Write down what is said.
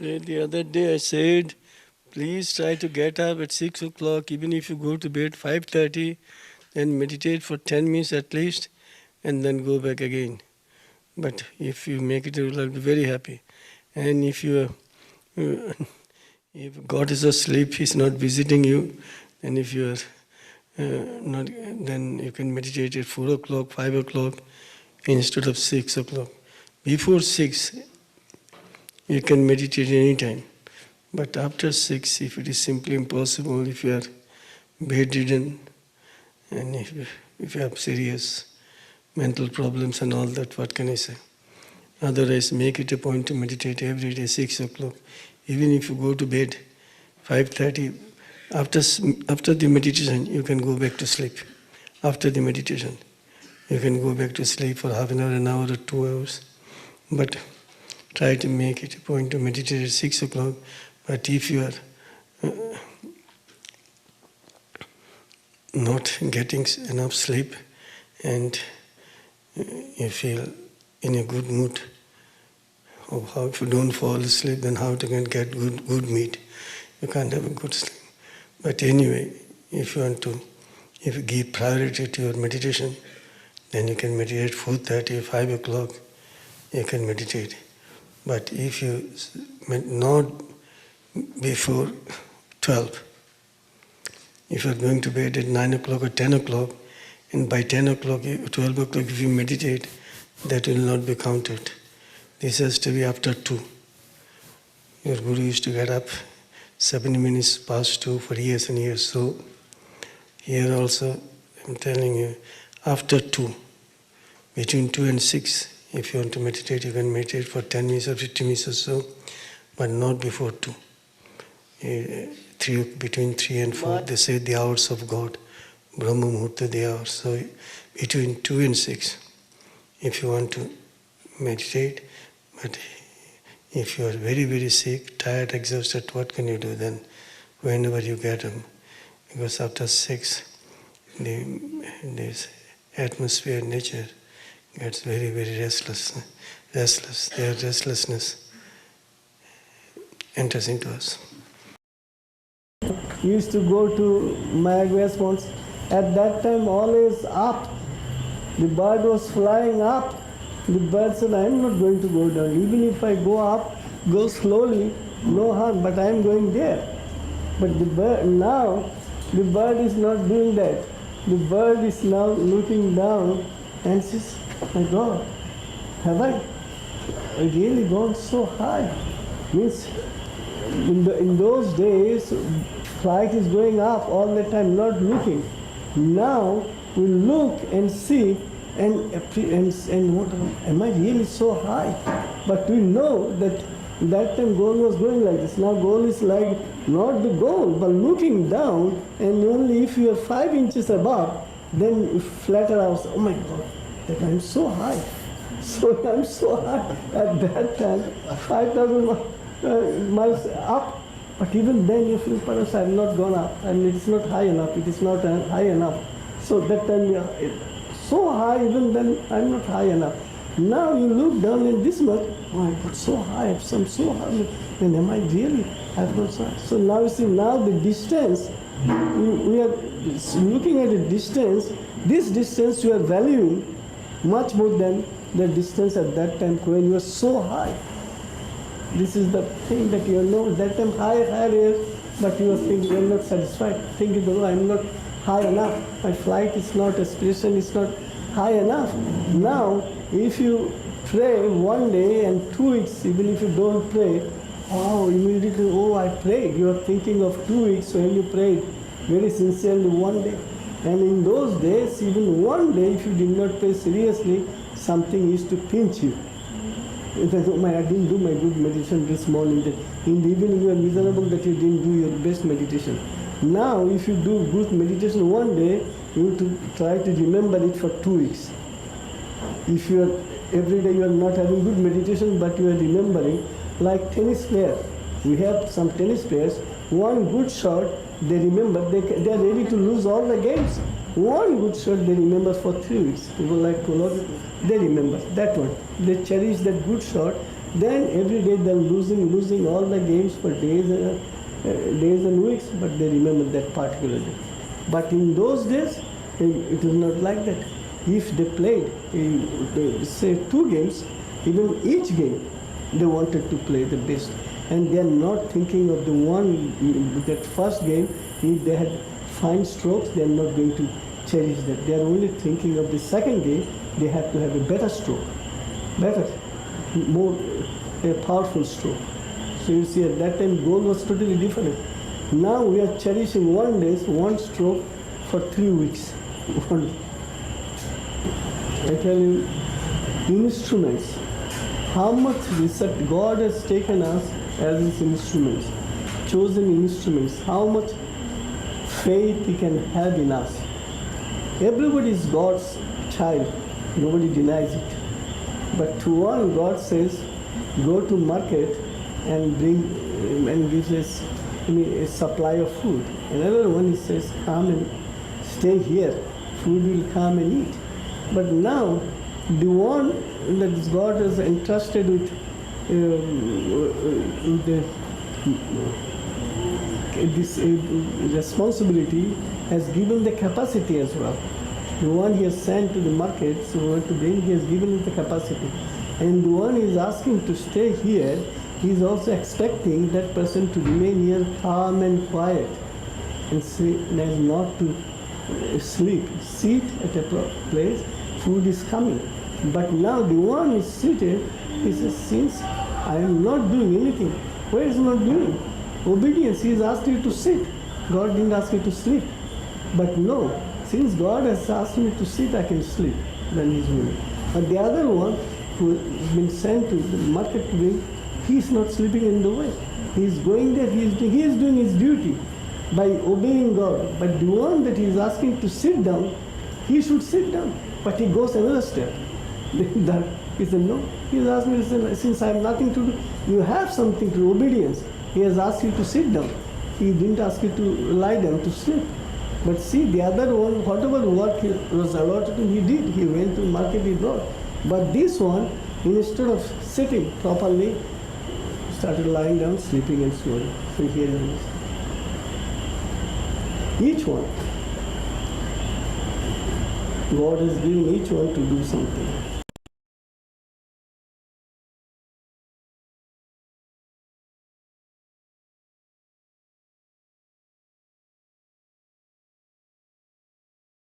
The other day I said, please try to get up at 6 o'clock, even if you go to bed 5:30, then meditate for 10 minutes at least, and then go back again. But if you make it, I'll be very happy. And if God is asleep, He's not visiting you, and if you are not, then you can meditate at 4 o'clock, 5 o'clock, instead of 6 o'clock. Before 6, you can meditate any time. But after 6, if it is simply impossible, if you are bedridden, and if you have serious mental problems and all that, what can I say? Otherwise, make it a point to meditate every day, 6 o'clock. Even if you go to bed 5:30, after the meditation, you can go back to sleep. After the meditation, you can go back to sleep for half an hour, or 2 hours. But try to make it a point to meditate at 6 o'clock. But if you are not getting enough sleep and you feel in a good mood, or how if you don't fall asleep, then how to get good meat? You can't have a good sleep. But anyway, if you give priority to your meditation, then you can meditate 4:30, 5 o'clock, you can meditate. But if you not before 12, if you are going to bed at 9 o'clock or 10 o'clock, and by 10 o'clock, 12 o'clock, if you meditate, that will not be counted. This has to be after 2. Your Guru used to get up 7 minutes past 2 for years and years. So here also, I'm telling you, after 2, between 2 and 6, if you want to meditate, you can meditate for 10 minutes or 50 minutes or so, but not before 2. Between 3 and 4, they say the hours of God, Brahma Mухурta, the hours. So between 2 and 6, if you want to meditate, but if you are very, very sick, tired, exhausted, what can you do then? Whenever you get them, because after 6, this atmosphere, nature gets very, very restless. Their restlessness enters into us. Used to go to Mayagüez once. At that time, always up. The bird was flying up. The bird said, I am not going to go down. Even if I go up, go slowly, no harm, but I am going there. But now, the bird is not doing that. The bird is now looking down and says, my God, have I really gone so high? Means, in those days, flight is going up all the time, not looking. Now, we look and see, and what, am I really so high? But we know that time goal was going like this. Now goal is like not the goal, but looking down, and only if you are 5 inches above, then you flatter out, oh my God, that I'm so high. So I'm so high. At that time, 5,000 miles up. But even then you feel, perhaps I have not gone up, and it is not high enough, it is not high enough. So that time, so high, even then I'm not high enough. Now you look down in this much, oh, I got so high, I'm so high, then am I really? I've got so high. So now you see, now the distance, we are looking at the distance, this distance you are valuing much more than the distance at that time when you were so high. This is the thing that you know, that time higher, but you are thinking, you are not satisfied, thinking, oh, I am not high enough, my flight is not, aspiration is not high enough. Now, if you pray one day and 2 weeks, even if you don't pray, immediately, I prayed. You are thinking of 2 weeks when you prayed very sincerely one day. And in those days, even one day, if you did not pray seriously, something used to pinch you. I didn't do my good meditation this morning. In the evening you are miserable that you didn't do your best meditation. Now if you do good meditation one day, you have to try to remember it for 2 weeks. If you are every day you are not having good meditation, but you are remembering, like tennis player. We have some tennis players, one good shot, they remember, they are ready to lose all the games. One good shot they remember for 3 weeks. People like to love it. They remember that one. They cherish that good shot Then every day they're losing all the games for days and weeks, but they remember that particular day. But in those days, it was not like that. If they played, say 2 games, even each game, they wanted to play the best. And they are not thinking of the one, that first game, if they had fine strokes, they are not going to cherish that. They are only thinking of the second game, they have to have a better stroke, more a powerful stroke. So you see, at that time, goal was totally different. Now we are cherishing one stroke for 3 weeks. I tell you, instruments, how much research God has taken us as His instruments, chosen instruments, how much faith He can have in us. Everybody is God's child, nobody denies it. But to one, God says, go to market and bring and gives us a supply of food. Another one, He says, come and stay here, food will come and eat. But now, the one that God has entrusted with this responsibility has given the capacity as well. The one He has sent to the market, so what to bring, He has given it the capacity. And the one He is asking to stay here, He is also expecting that person to remain here calm and quiet and not to sleep. Sit at a place, food is coming. But now the one is seated, he says, since I am not doing anything, what is not doing? Obedience, He has asked you to sit. God didn't ask you to sleep. But no, since God has asked me to sit, I can sleep. Then He's doing it. But the other one who has been sent to the market to bring, he is not sleeping in the way. He is going there, he is doing his duty by obeying God. But the one that He is asking to sit down, he should sit down. But he goes another step. He said, no. He has asked me, since I have nothing to do, you have something to do, obedience. He has asked you to sit down. He didn't ask you to lie down, to sleep. But see, the other one, whatever work was allotted to him, he did. He went to market, he brought. But this one, instead of sitting properly, started lying down, sleeping and snoring. So here it is. Each one, God has given each one to do something.